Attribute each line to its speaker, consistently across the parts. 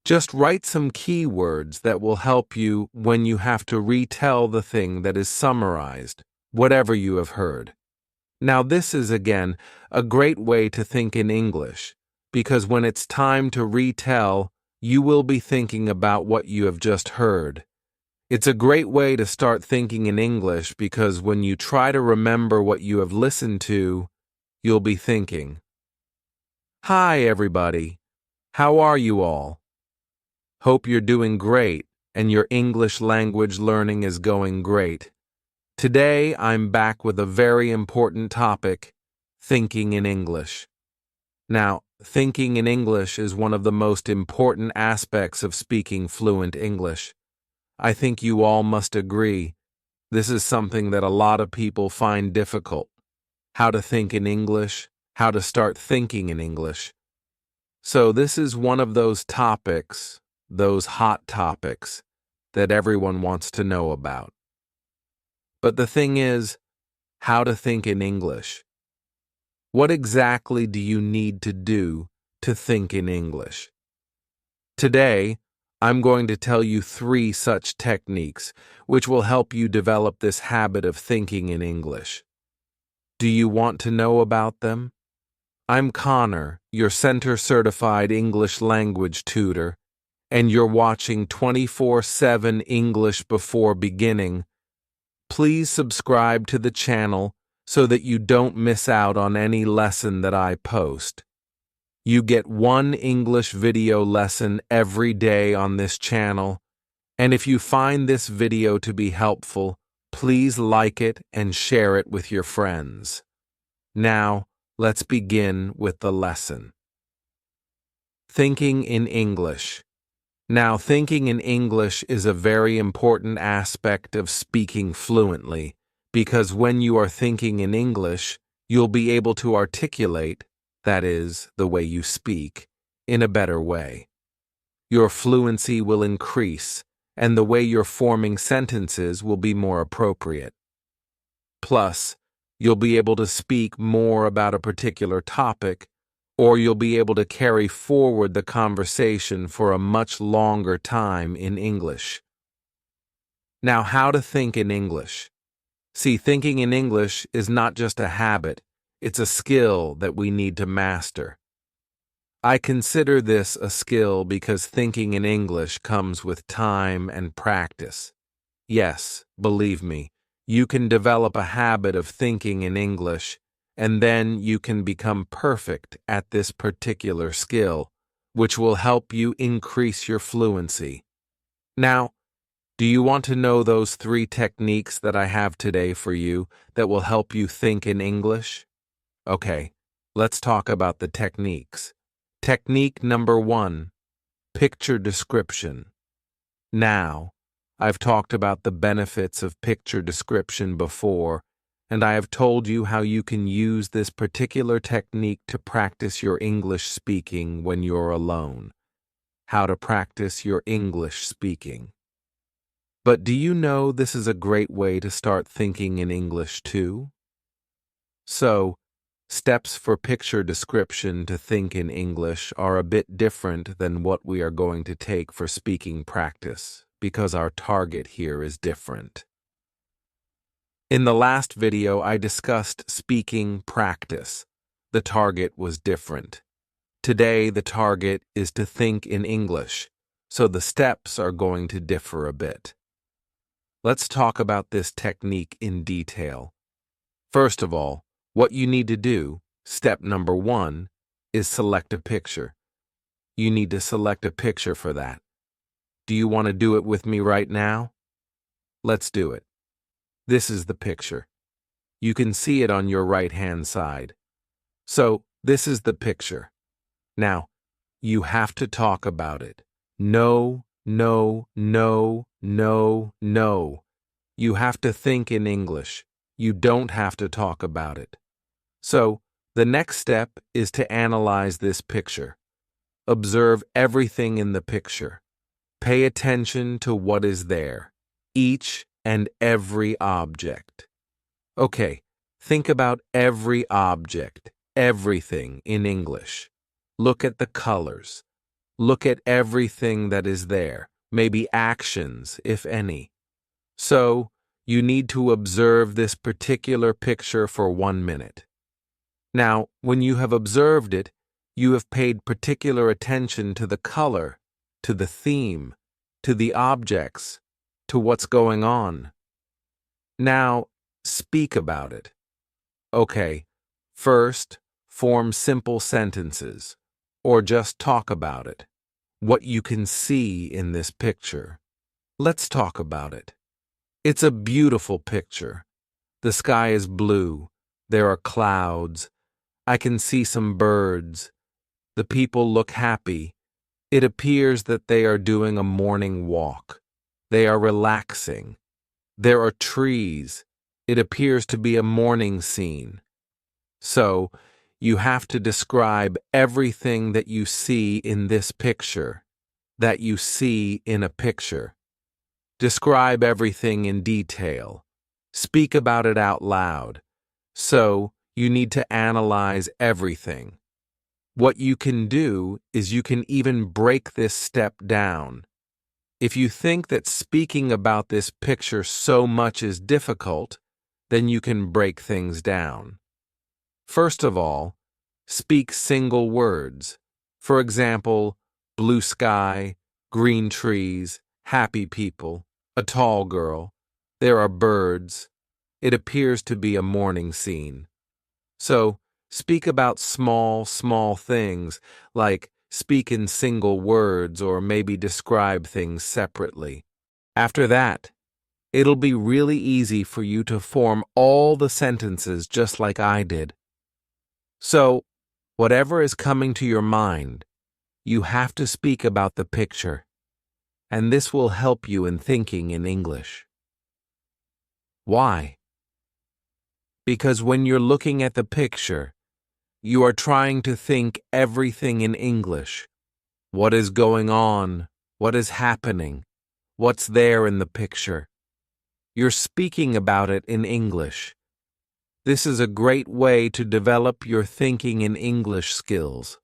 Speaker 1: Just write some keywords that will help you when you have to retell the thing that is summarized, whatever you have heard. Now, this is, again, a great way to think in English, because when it's time to retell, you will be thinking about what you have just heard. It's a great way to start thinking in English because when you try to remember what you have listened to, you'll be thinking, "Hi, everybody. How are you all? Hope you're doing great and your English language learning is going great. Today, I'm back with a very important topic, thinking in English." Now, thinking in English is one of the most important aspects of speaking fluent English. I think you all must agree. This is something that a lot of people find difficult. How to think in English, how to start thinking in English. So this is one of those topics, those hot topics, that everyone wants to know about. But the thing is, how to think in English. What exactly do you need to do to think in English? Today, I'm going to tell you 3 such techniques which will help you develop this habit of thinking in English. Do you want to know about them? I'm Connor, your Center-certified English language tutor, and you're watching 24/7 English Before Beginning. Please subscribe to the channel so that you don't miss out on any lesson that I post. You get 1 English video lesson every day on this channel, and if you find this video to be helpful, please like it and share it with your friends. Now, let's begin with the lesson. Thinking in English. Now, thinking in English is a very important aspect of speaking fluently, because when you are thinking in English, you'll be able to articulate, that is, the way you speak, in a better way. Your fluency will increase, and the way you're forming sentences will be more appropriate. Plus, you'll be able to speak more about a particular topic, or you'll be able to carry forward the conversation for a much longer time in English. Now, how to think in English. See, thinking in English is not just a habit, it's a skill that we need to master. I consider this a skill because thinking in English comes with time and practice. Yes, believe me, you can develop a habit of thinking in English, and then you can become perfect at this particular skill, which will help you increase your fluency. Now, do you want to know those 3 techniques that I have today for you that will help you think in English? Okay, let's talk about the techniques. Technique number 1, picture description. Now, I've talked about the benefits of picture description before, and I have told you how you can use this particular technique to practice your English speaking when you're alone. How to practice your English speaking. But do you know this is a great way to start thinking in English too? So, steps for picture description to think in English are a bit different than what we are going to take for speaking practice, because our target here is different. In the last video, I discussed speaking practice. The target was different. Today, the target is to think in English, so the steps are going to differ a bit. Let's talk about this technique in detail. First of all, what you need to do, step number 1, is select a picture. You need to select a picture for that. Do you want to do it with me right now? Let's do it. This is the picture. You can see it on your right-hand side. So, this is the picture. Now, you have to talk about it. No, no, no, no, no. You have to think in English. You don't have to talk about it. So, the next step is to analyze this picture. Observe everything in the picture. Pay attention to what is there, each and every object. Okay, think about every object, everything in English. Look at the colors. Look at everything that is there, maybe actions, if any. So, you need to observe this particular picture for 1 minute. Now, when you have observed it, you have paid particular attention to the color, to the theme, to the objects, to what's going on. Now, speak about it. Okay, first, form simple sentences, or just talk about it. What you can see in this picture. Let's talk about it. It's a beautiful picture. The sky is blue. There are clouds. I can see some birds. The people look happy. It appears that they are doing a morning walk. They are relaxing. There are trees. It appears to be a morning scene. So, you have to describe everything that you see in this picture, that you see in a picture. Describe everything in detail. Speak about it out loud. So, you need to analyze everything. What you can do is you can even break this step down. If you think that speaking about this picture so much is difficult, then you can break things down. First of all, speak single words. For example, blue sky, green trees, happy people, a tall girl. There are birds. It appears to be a morning scene. So, speak about small things, like speak in single words or maybe describe things separately. After that, it'll be really easy for you to form all the sentences just like I did. So, whatever is coming to your mind, you have to speak about the picture, and this will help you in thinking in English. Why? Because when you're looking at the picture, you are trying to think everything in English. What is going on? What is happening? What's there in the picture? You're speaking about it in English. This is a great way to develop your thinking in English skills.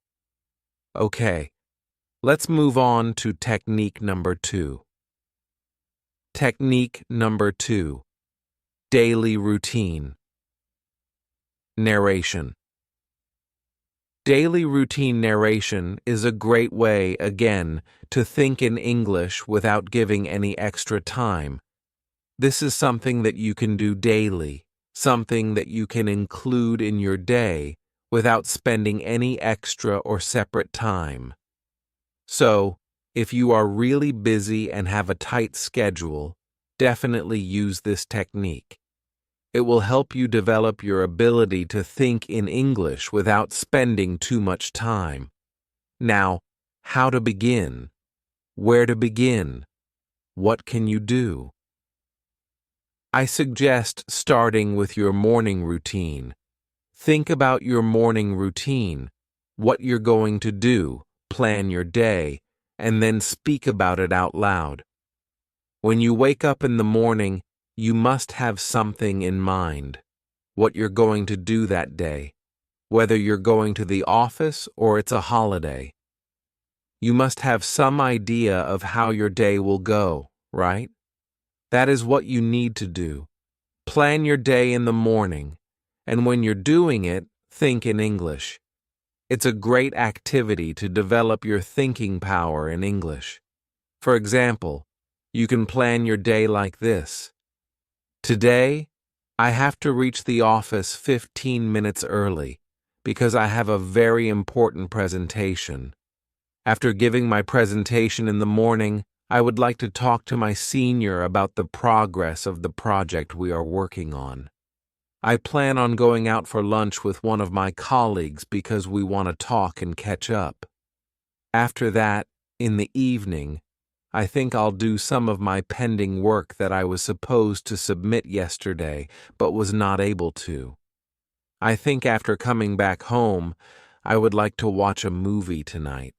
Speaker 1: Okay, let's move on to technique number 2. Technique number 2. Daily routine. Narration. Daily routine narration is a great way, again, to think in English without giving any extra time. This is something that you can do daily, something that you can include in your day without spending any extra or separate time. So, if you are really busy and have a tight schedule, definitely use this technique. It will help you develop your ability to think in English without spending too much time. Now, how to begin? Where to begin? What can you do? I suggest starting with your morning routine. Think about your morning routine, what you're going to do, plan your day, and then speak about it out loud. When you wake up in the morning, you must have something in mind, what you're going to do that day, whether you're going to the office or it's a holiday. You must have some idea of how your day will go, right? That is what you need to do. Plan your day in the morning, and when you're doing it, think in English. It's a great activity to develop your thinking power in English. For example, you can plan your day like this. Today, I have to reach the office 15 minutes early because I have a very important presentation. After giving my presentation in the morning, I would like to talk to my senior about the progress of the project we are working on. I plan on going out for lunch with one of my colleagues because we want to talk and catch up. After that, in the evening, I think I'll do some of my pending work that I was supposed to submit yesterday but was not able to. I think after coming back home, I would like to watch a movie tonight.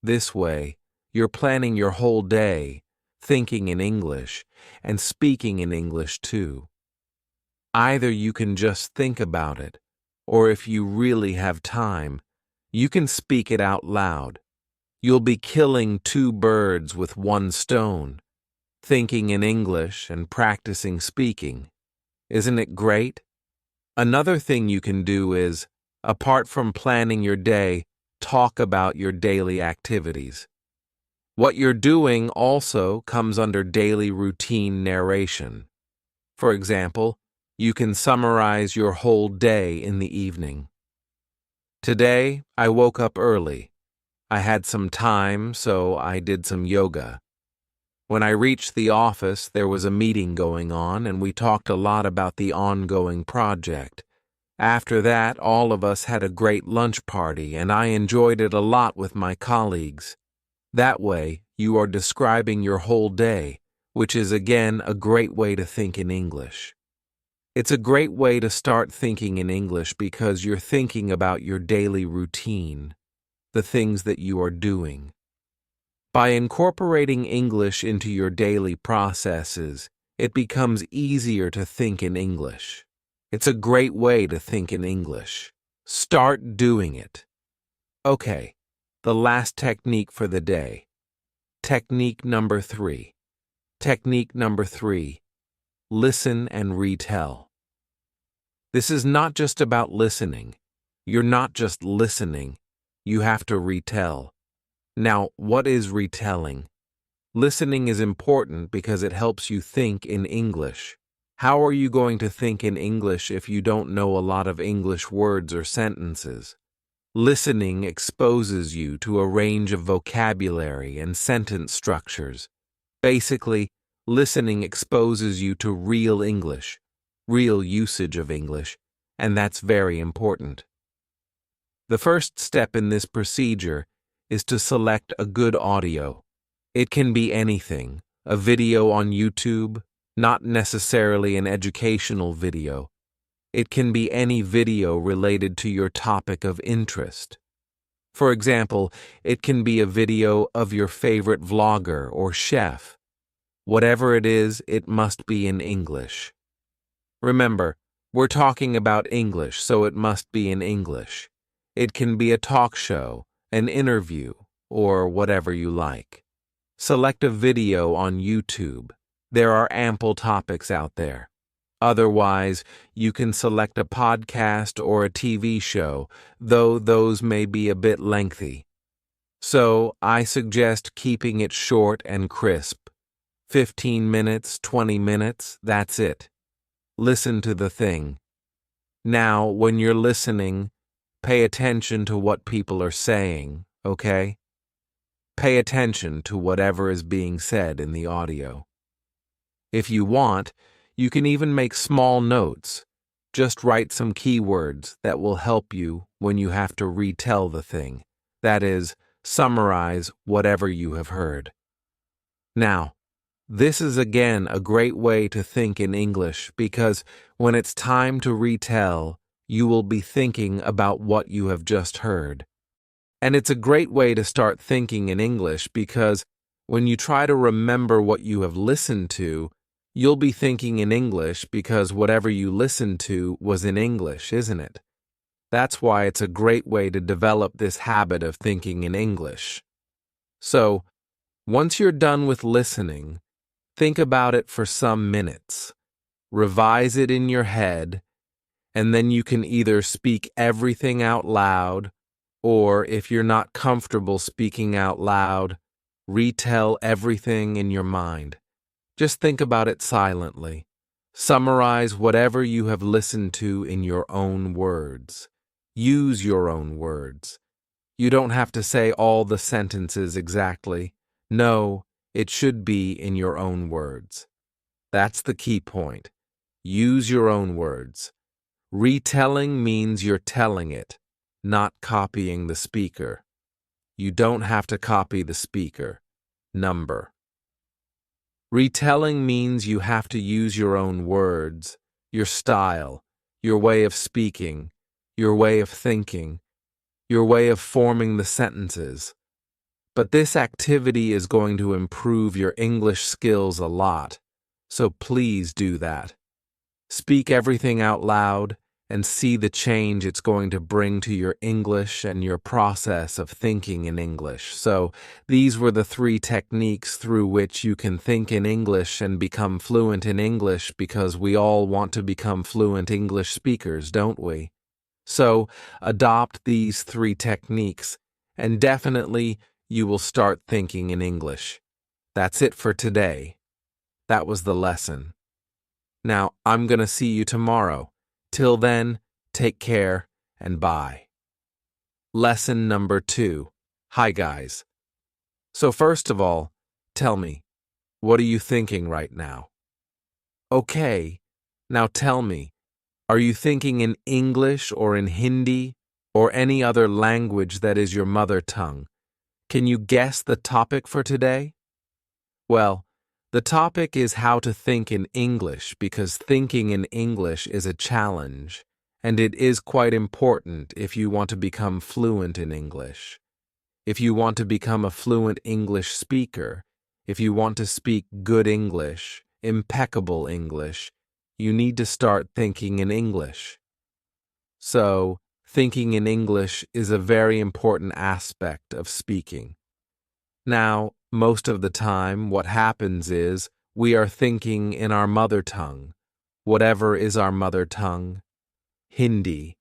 Speaker 1: This way, you're planning your whole day, thinking in English, and speaking in English too. Either you can just think about it, or if you really have time, you can speak it out loud. You'll be killing two birds with one stone, thinking in English and practicing speaking. Isn't it great? Another thing you can do is, apart from planning your day, talk about your daily activities. What you're doing also comes under daily routine narration. For example, you can summarize your whole day in the evening. Today, I woke up early. I had some time, so I did some yoga. When I reached the office, there was a meeting going on, and we talked a lot about the ongoing project. After that, all of us had a great lunch party, and I enjoyed it a lot with my colleagues. That way, you are describing your whole day, which is again a great way to think in English. It's a great way to start thinking in English because you're thinking about your daily routine, the things that you are doing. By incorporating English into your daily processes, it becomes easier to think in English. It's a great way to think in English. Start doing it. Okay, the last technique for the day. Technique number 3. Technique number 3. Listen and retell. This is not just about listening. You're not just listening. You have to retell. Now, what is retelling? Listening is important because it helps you think in English. How are you going to think in English if you don't know a lot of English words or sentences? Listening exposes you to a range of vocabulary and sentence structures. Basically, listening exposes you to real English, real usage of English, and that's very important. The first step in this procedure is to select a good audio. It can be anything, a video on YouTube, not necessarily an educational video. It can be any video related to your topic of interest. For example, it can be a video of your favorite vlogger or chef. Whatever it is, it must be in English. Remember, we're talking about English, so it must be in English. It can be a talk show, an interview, or whatever you like. Select a video on YouTube. There are ample topics out there. Otherwise, you can select a podcast or a TV show, though those may be a bit lengthy. So, I suggest keeping it short and crisp. 15 minutes, 20 minutes, that's it. Listen to the thing. Now, when you're listening, pay attention to what people are saying, okay? Pay attention to whatever is being said in the audio. If you want, you can even make small notes. Just write some keywords that will help you when you have to retell the thing. That is, summarize whatever you have heard. Now, this is again a great way to think in English because when it's time to retell, you will be thinking about what you have just heard. And it's a great way to start thinking in English because when you try to remember what you have listened to, you'll be thinking in English because whatever you listened to was in English, isn't it? That's why it's a great way to develop this habit of thinking in English. So, once you're done with listening, think about it for some minutes. Revise it in your head, and then you can either speak everything out loud, or if you're not comfortable speaking out loud, retell everything in your mind. Just think about it silently. Summarize whatever you have listened to in your own words. Use your own words. You don't have to say all the sentences exactly. No, it should be in your own words. That's the key point. Use your own words. Retelling means you're telling it, not copying the speaker. You don't have to copy the speaker. Number. Retelling means you have to use your own words, your style, your way of speaking, your way of thinking, your way of forming the sentences. But this activity is going to improve your English skills a lot, so please do that. Speak everything out loud and see the change it's going to bring to your English and your process of thinking in English. So these were the 3 techniques through which you can think in English and become fluent in English, because we all want to become fluent English speakers, don't we? So adopt these 3 techniques, and definitely you will start thinking in English. That's it for today. That was the lesson. Now, I'm going to see you tomorrow. Till then, take care and bye. Lesson number 2. Hi, guys. So first of all, tell me, what are you thinking right now? Okay, now tell me, are you thinking in English or in Hindi or any other language that is your mother tongue? Can you guess the topic for today? Well, the topic is how to think in English, because thinking in English is a challenge, and it is quite important if you want to become fluent in English. If you want to become a fluent English speaker, if you want to speak good English, impeccable English, you need to start thinking in English. So, thinking in English is a very important aspect of speaking. Now, most of the time, what happens is we are thinking in our mother tongue. Whatever is our mother tongue, Hindi,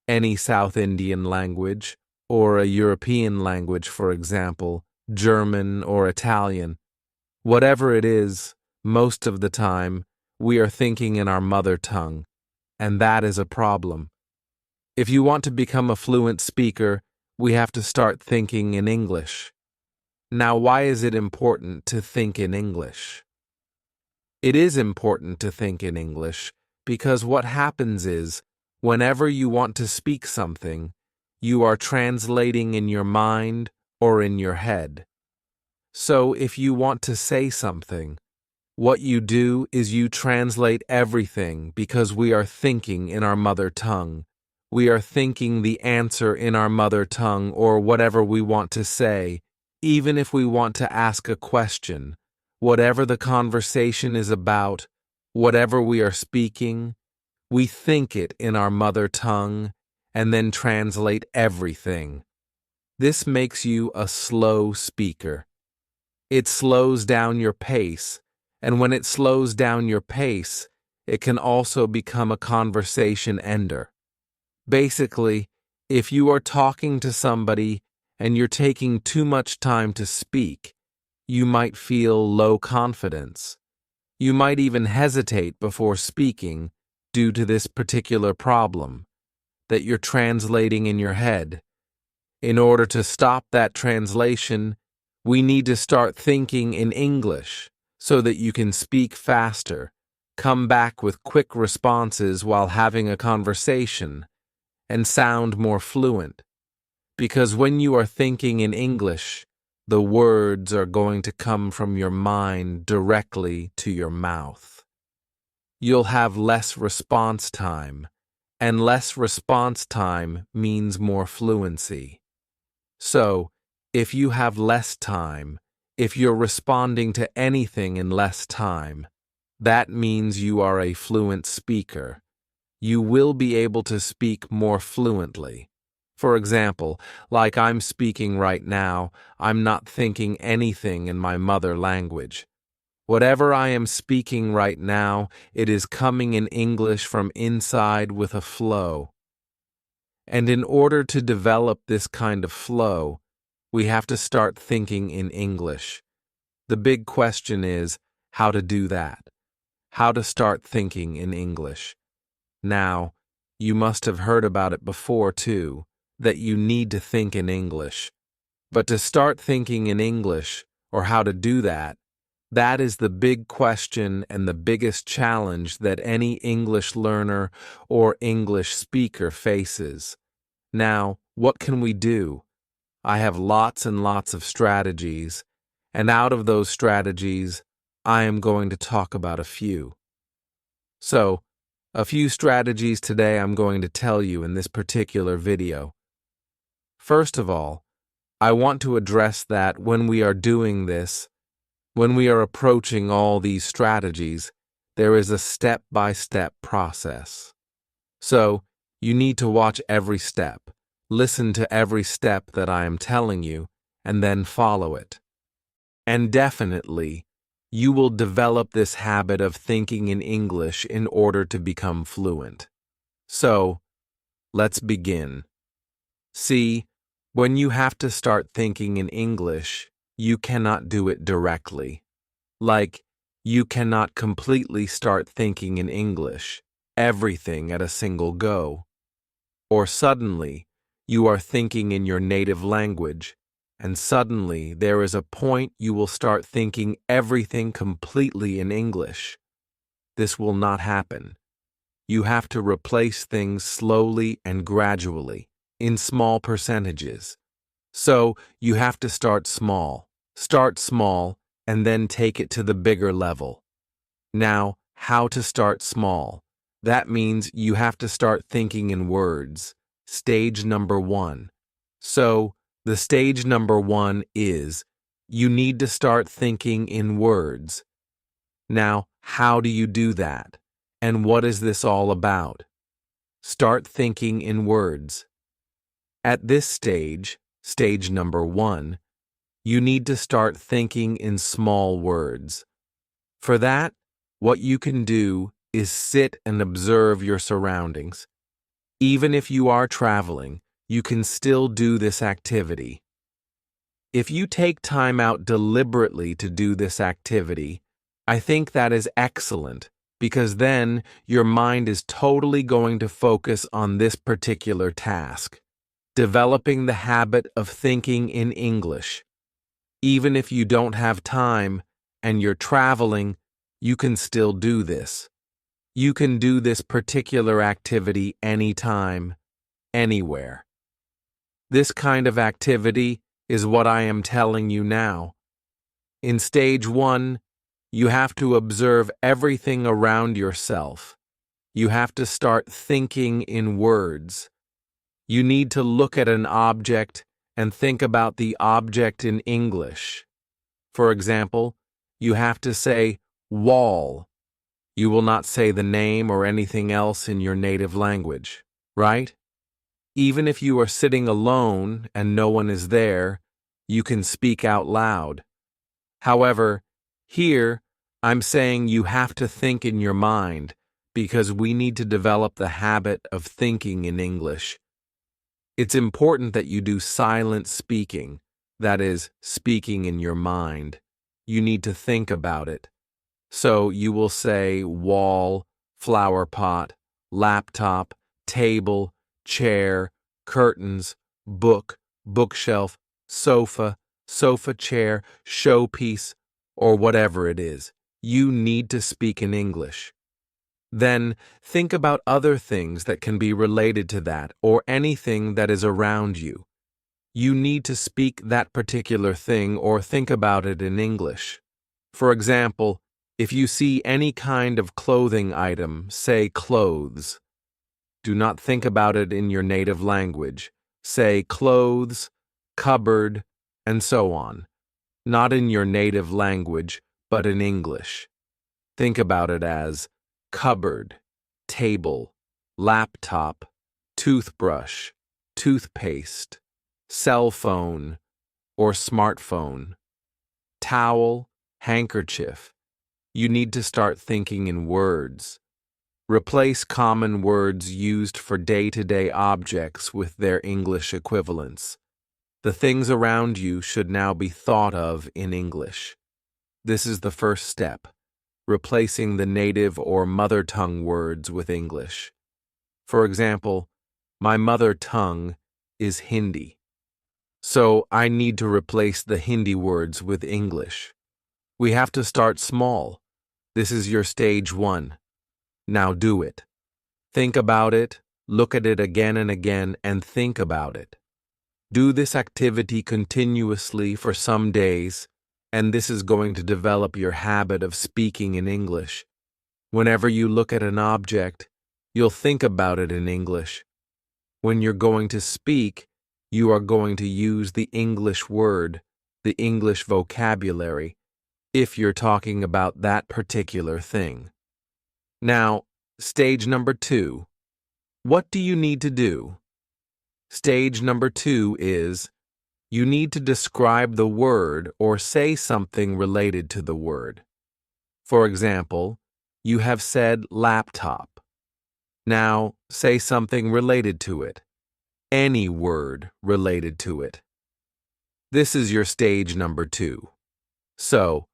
Speaker 1: any South Indian language, or a European language, for example, German or Italian. Whatever it is, most of the time, we are thinking in our mother tongue, and that is a problem. If you want to become a fluent speaker, we have to start thinking in English. Now, why is it important to think in English? It is important to think in English because what happens is, whenever you want to speak something, you are translating in your mind or in your head. So, if you want to say something, what you do is you translate everything, because we are thinking in our mother tongue. We are thinking the answer in our mother tongue, or whatever we want to say. Even if we want to ask a question, whatever the conversation is about, whatever we are speaking, we think it in our mother tongue and then translate everything. This makes you a slow speaker. It slows down your pace, and when it slows down your pace, it can also become a conversation ender. Basically, if you are talking to somebody and you're taking too much time to speak, you might feel low confidence. You might even hesitate before speaking due to this particular problem that you're translating in your head. In order to stop that translation, we need to start thinking in English so that you can speak faster, come back with quick responses while having a conversation, and sound more fluent. Because when you are thinking in English, the words are going to come from your mind directly to your mouth. You'll have less response time, and less response time means more fluency. So, if you have less time, if you're responding to anything in less time, that means you are a fluent speaker. You will be able to speak more fluently. For example, like I'm speaking right now, I'm not thinking anything in my mother language. Whatever I am speaking right now, it is coming in English from inside with a flow. And in order to develop this kind of flow, we have to start thinking in English. The big question is how to do that. How to start thinking in English. Now, you must have heard about it before too, that you need to think in English. But to start thinking in English, or how to do that, that is the big question and the biggest challenge that any English learner or English speaker faces. Now, what can we do? I have lots and lots of strategies, and out of those strategies, I am going to talk about a few. So, a few strategies today I'm going to tell you in this particular video. First of all, I want to address that when we are doing this, when we are approaching all these strategies, there is a step-by-step process. So, You need to watch every step, listen to every step that I am telling you, and then follow it. And definitely, you will develop this habit of thinking in English in order to become fluent. So, let's begin. See, when you have to start thinking in English, you cannot do it directly. Like, you cannot completely start thinking in English, everything at a single go. Or suddenly, you are thinking in your native language, and suddenly there is a point you will start thinking everything completely in English. This will not happen. You have to replace things slowly and gradually, in small percentages. So, you have to start small, and then take it to the bigger level. Now, how to start small? That means you have to start thinking in words. Stage number 1. So, the stage number 1 is you need to start thinking in words. Now, how do you do that? And what is this all about? Start thinking in words. At this stage, stage number 1, you need to start thinking in small words. For that, what you can do is sit and observe your surroundings. Even if you are traveling, you can still do this activity. If you take time out deliberately to do this activity, I think that is excellent, because then your mind is totally going to focus on this particular task, developing the habit of thinking in English. Even if you don't have time and you're traveling, you can still do this. You can do this particular activity anytime, anywhere. This kind of activity is what I am telling you now. In stage 1, you have to observe everything around yourself. You have to start thinking in words. You need to look at an object and think about the object in English. For example, you have to say wall. You will not say the name or anything else in your native language, right? Even if you are sitting alone and no one is there, you can speak out loud. However, here, I'm saying you have to think in your mind because we need to develop the habit of thinking in English. It's important that you do silent speaking, that is, speaking in your mind. You need to think about it. So you will say wall, flower pot, laptop, table, chair, curtains, book, bookshelf, sofa, sofa chair, showpiece, or whatever it is. You need to speak in English. Then think about other things that can be related to that or anything that is around you. You need to speak that particular thing or think about it in English. For example, if you see any kind of clothing item, say clothes. Do not think about it in your native language. Say clothes, cupboard, and so on. Not in your native language, but in English. Think about it as cupboard, table, laptop, toothbrush, toothpaste, cell phone, or smartphone, towel, handkerchief. You need to start thinking in words. Replace common words used for day-to-day objects with their English equivalents. The things around you should now be thought of in English. This is the first step, replacing the native or mother tongue words with English. For example, my mother tongue is Hindi. So I need to replace the Hindi words with English. We have to start small. This is your stage 1. Now do it. Think about it, look at it again and again, and think about it. Do this activity continuously for some days, and this is going to develop your habit of speaking in English. Whenever you look at an object, you'll think about it in English. When you're going to speak, you are going to use the English word, the English vocabulary, if you're talking about that particular thing. Now, stage number 2. What do you need to do? Stage number 2 is you need to describe the word or say something related to the word. For example, you have said laptop. Now, say something related to it. Any word related to it. This is your stage number 2. So,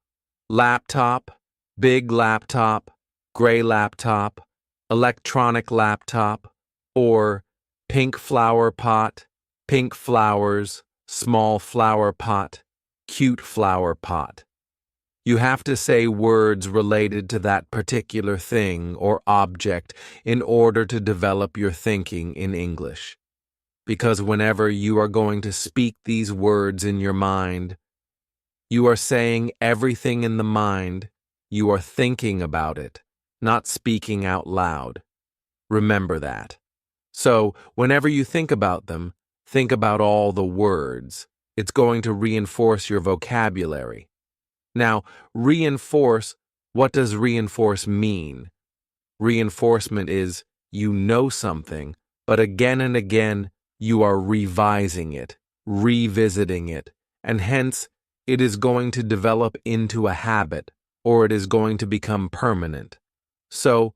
Speaker 1: laptop, big laptop, gray laptop, electronic laptop, or pink flower pot, pink flowers, small flower pot, cute flower pot. You have to say words related to that particular thing or object in order to develop your thinking in English. Because whenever you are going to speak these words in your mind, you are saying everything in the mind, you are thinking about it, not speaking out loud. Remember that. So, whenever you think about them, think about all the words. It's going to reinforce your vocabulary. Now, reinforce, what does reinforce mean? Reinforcement is you know something, but again and again you are revising it, revisiting it, and hence it is going to develop into a habit, or it is going to become permanent. So,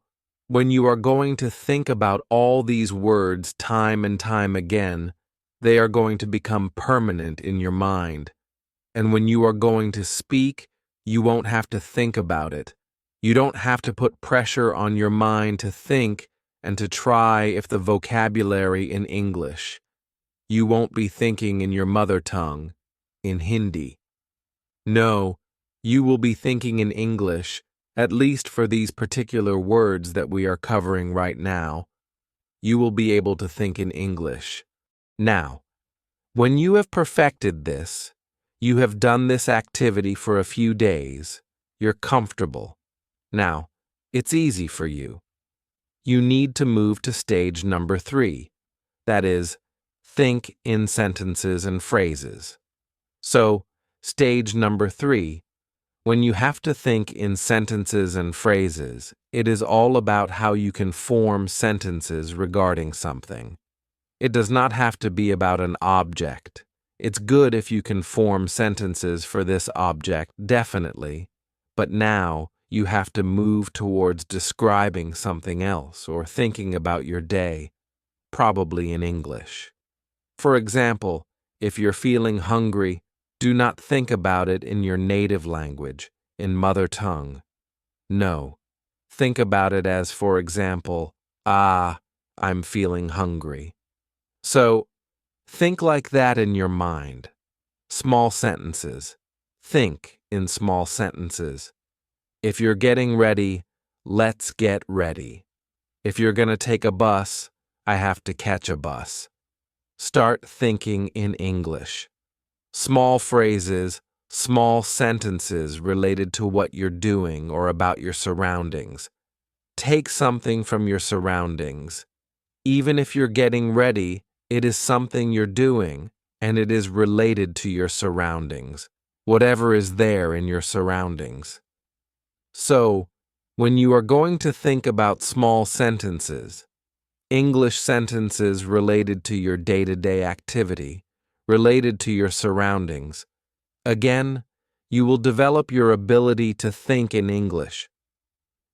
Speaker 1: when you are going to think about all these words time and time again, they are going to become permanent in your mind. And when you are going to speak, you won't have to think about it. You don't have to put pressure on your mind to think and to try if the vocabulary in English. You won't be thinking in your mother tongue, in Hindi. No, you will be thinking in English, at least for these particular words that we are covering right now. You will be able to think in English. Now, when you have perfected this, you have done this activity for a few days, you're comfortable. Now, it's easy for you. You need to move to stage number 3. That is, think in sentences and phrases. So, stage number 3, when you have to think in sentences and phrases, it is all about how you can form sentences regarding something. It does not have to be about an object. It's good if you can form sentences for this object, definitely, but now you have to move towards describing something else or thinking about your day, probably in English. For example, if you're feeling hungry, do not think about it in your native language, in mother tongue. No, think about it as, for example, I'm feeling hungry. So, think like that in your mind. Small sentences. Think in small sentences. If you're getting ready, let's get ready. If you're going to take a bus, I have to catch a bus. Start thinking in English. Small phrases, small sentences related to what you're doing or about your surroundings. Take something from your surroundings. Even if you're getting ready, it is something you're doing, and it is related to your surroundings, whatever is there in your surroundings. So, when you are going to think about small sentences, English sentences related to your day-to-day activity, related to your surroundings, again, you will develop your ability to think in English,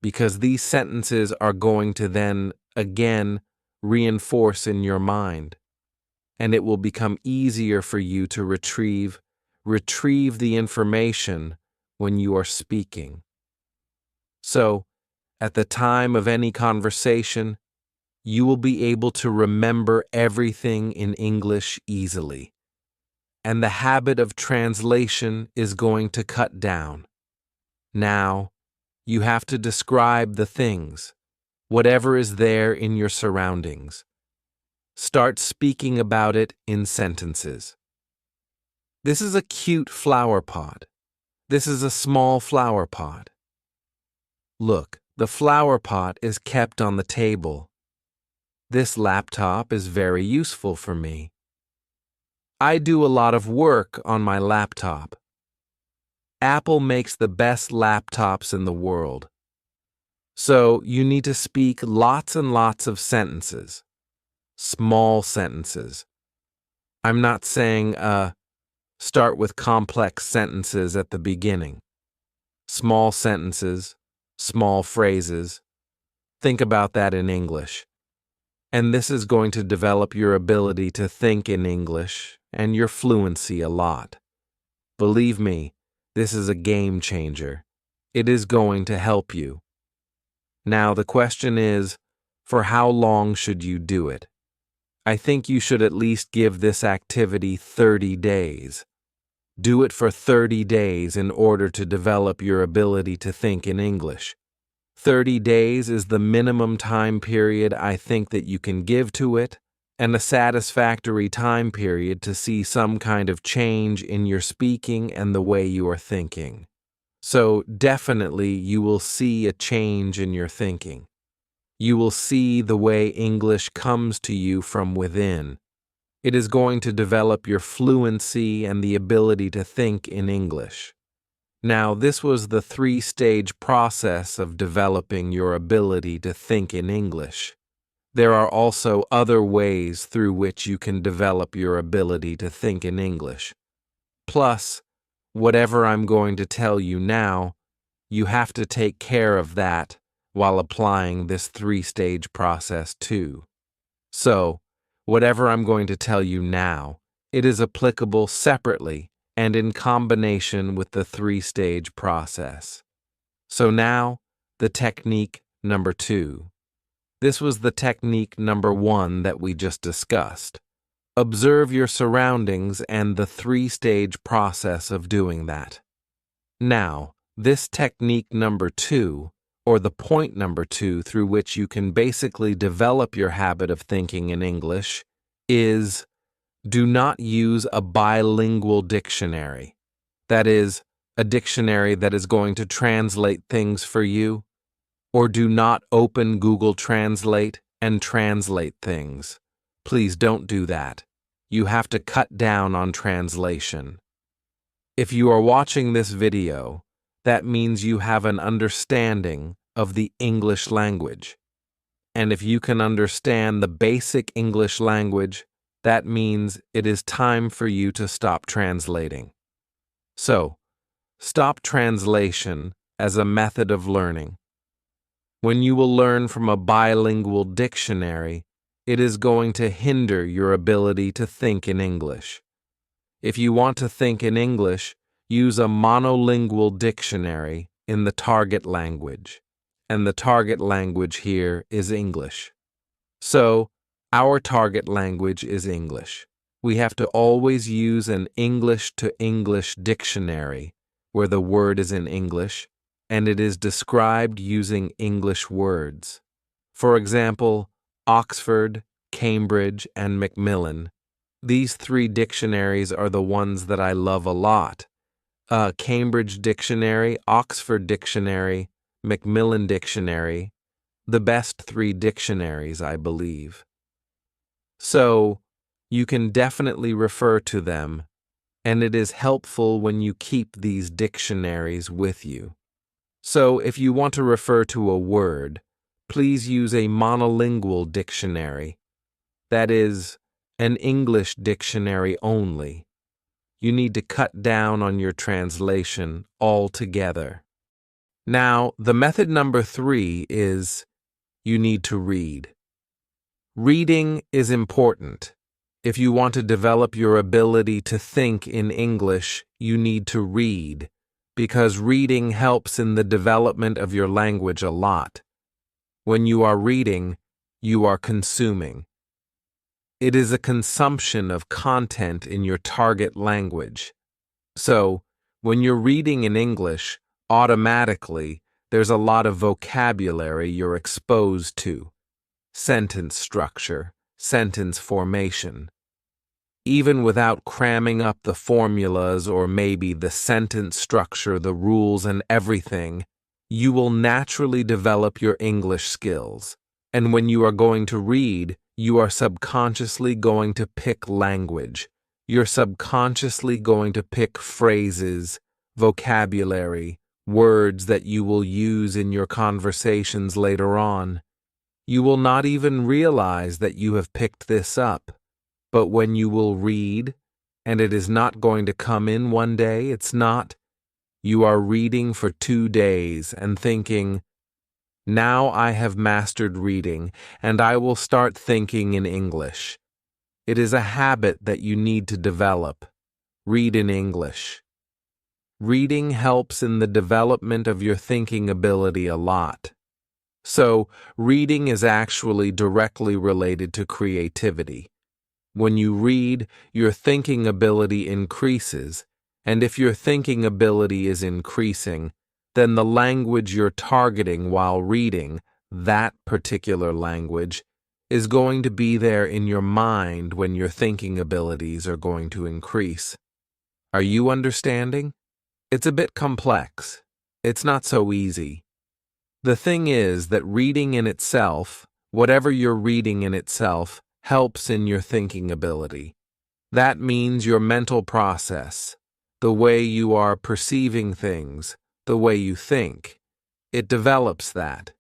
Speaker 1: because these sentences are going to then, again, reinforce in your mind, and it will become easier for you to retrieve the information when you are speaking. So, at the time of any conversation, you will be able to remember everything in English easily, and the habit of translation is going to cut down. Now, you have to describe the things, whatever is there in your surroundings. Start speaking about it in sentences. This is a cute flower pot. This is a small flower pot. Look, the flower pot is kept on the table. This laptop is very useful for me. I do a lot of work on my laptop. Apple makes the best laptops in the world. So you need to speak lots and lots of sentences. small sentences. I'm not saying, start with complex sentences at the beginning. Small sentences, small phrases. Think about that in English. And this is going to develop your ability to think in English and your fluency a lot. Believe me, this is a game changer. It is going to help you. Now, the question is, for how long should you do it? I think you should at least give this activity 30 days. Do it for 30 days in order to develop your ability to think in English. 30 days is the minimum time period I think that you can give to it, and a satisfactory time period to see some kind of change in your speaking and the way you are thinking. So definitely you will see a change in your thinking. You will see the way English comes to you from within. It is going to develop your fluency and the ability to think in English. Now, this was the 3-stage process of developing your ability to think in English. There are also other ways through which you can develop your ability to think in English. Plus, whatever I'm going to tell you now, you have to take care of that while applying this 3-stage process too. So, whatever I'm going to tell you now, it is applicable separately and in combination with the 3-stage process. So now, the technique number 2. This was the technique number 1 that we just discussed. Observe your surroundings and the 3-stage process of doing that. Now, this technique number 2, or the point number 2 through which you can basically develop your habit of thinking in English, is do not use a bilingual dictionary. That is, a dictionary that is going to translate things for you. Or do not open Google Translate and translate things. Please don't do that. You have to cut down on translation. If you are watching this video, that means you have an understanding of the English language. And if you can understand the basic English language, that means it is time for you to stop translating. So, stop translation as a method of learning. When you will learn from a bilingual dictionary, it is going to hinder your ability to think in English. If you want to think in English, use a monolingual dictionary in the target language. And the target language here is English. So, our target language is English. We have to always use an English-to-English dictionary where the word is in English and it is described using English words. For example, Oxford, Cambridge, and Macmillan. These 3 dictionaries are the ones that I love a lot. Cambridge Dictionary, Oxford Dictionary, Macmillan Dictionary, the best 3 dictionaries, I believe. So, you can definitely refer to them, and it is helpful when you keep these dictionaries with you. So, if you want to refer to a word, please use a monolingual dictionary. That is, an English dictionary only. You need to cut down on your translation altogether. Now, the method number 3 is you need to read. Reading is important. If you want to develop your ability to think in English, you need to read, because reading helps in the development of your language a lot. When you are reading, you are consuming. It is a consumption of content in your target language. So, when you're reading in English, automatically, there's a lot of vocabulary you're exposed to. Sentence structure, sentence formation. Even without cramming up the formulas or maybe the sentence structure, the rules and everything, you will naturally develop your English skills. And when you are going to read, you are subconsciously going to pick language. You're subconsciously going to pick phrases, vocabulary, words that you will use in your conversations later on. You will not even realize that you have picked this up. But when you will read, and it is not going to come in one day, it's not. You are reading for 2 days and thinking, now I have mastered reading, and I will start thinking in English. It is a habit that you need to develop. Read in English. Reading helps in the development of your thinking ability a lot. So, reading is actually directly related to creativity. When you read, your thinking ability increases, and if your thinking ability is increasing, then the language you're targeting while reading, that particular language, is going to be there in your mind when your thinking abilities are going to increase. Are you understanding? It's a bit complex. It's not so easy. The thing is that reading in itself, whatever you're reading in itself, helps in your thinking ability. That means your mental process, the way you are perceiving things, the way you think. It develops that.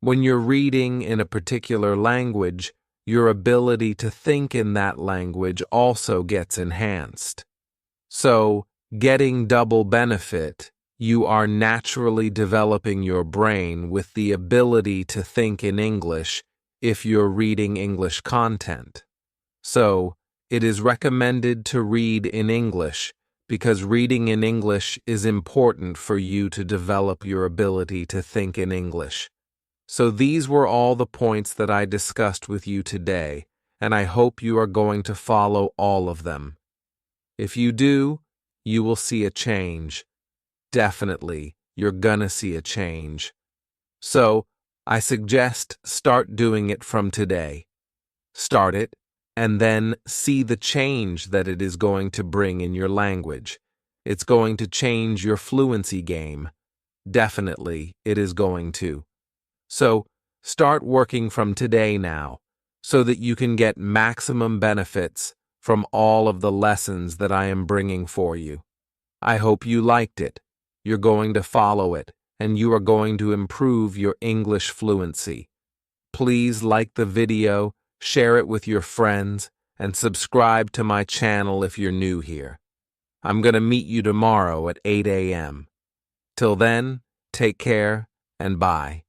Speaker 1: When you're reading in a particular language, your ability to think in that language also gets enhanced. So, getting double benefit, you are naturally developing your brain with the ability to think in English if you're reading English content. So, it is recommended to read in English because reading in English is important for you to develop your ability to think in English. So these were all the points that I discussed with you today, and I hope you are going to follow all of them. If you do, you will see a change. Definitely, you're gonna see a change. So, I suggest start doing it from today. Start it, and then see the change that it is going to bring in your language. It's going to change your fluency game. Definitely, it is going to. So, start working from today now, so that you can get maximum benefits from all of the lessons that I am bringing for you. I hope you liked it. You're going to follow it, and you are going to improve your English fluency. Please like the video, share it with your friends, and subscribe to my channel if you're new here. I'm going to meet you tomorrow at 8 a.m. Till then, take care and bye.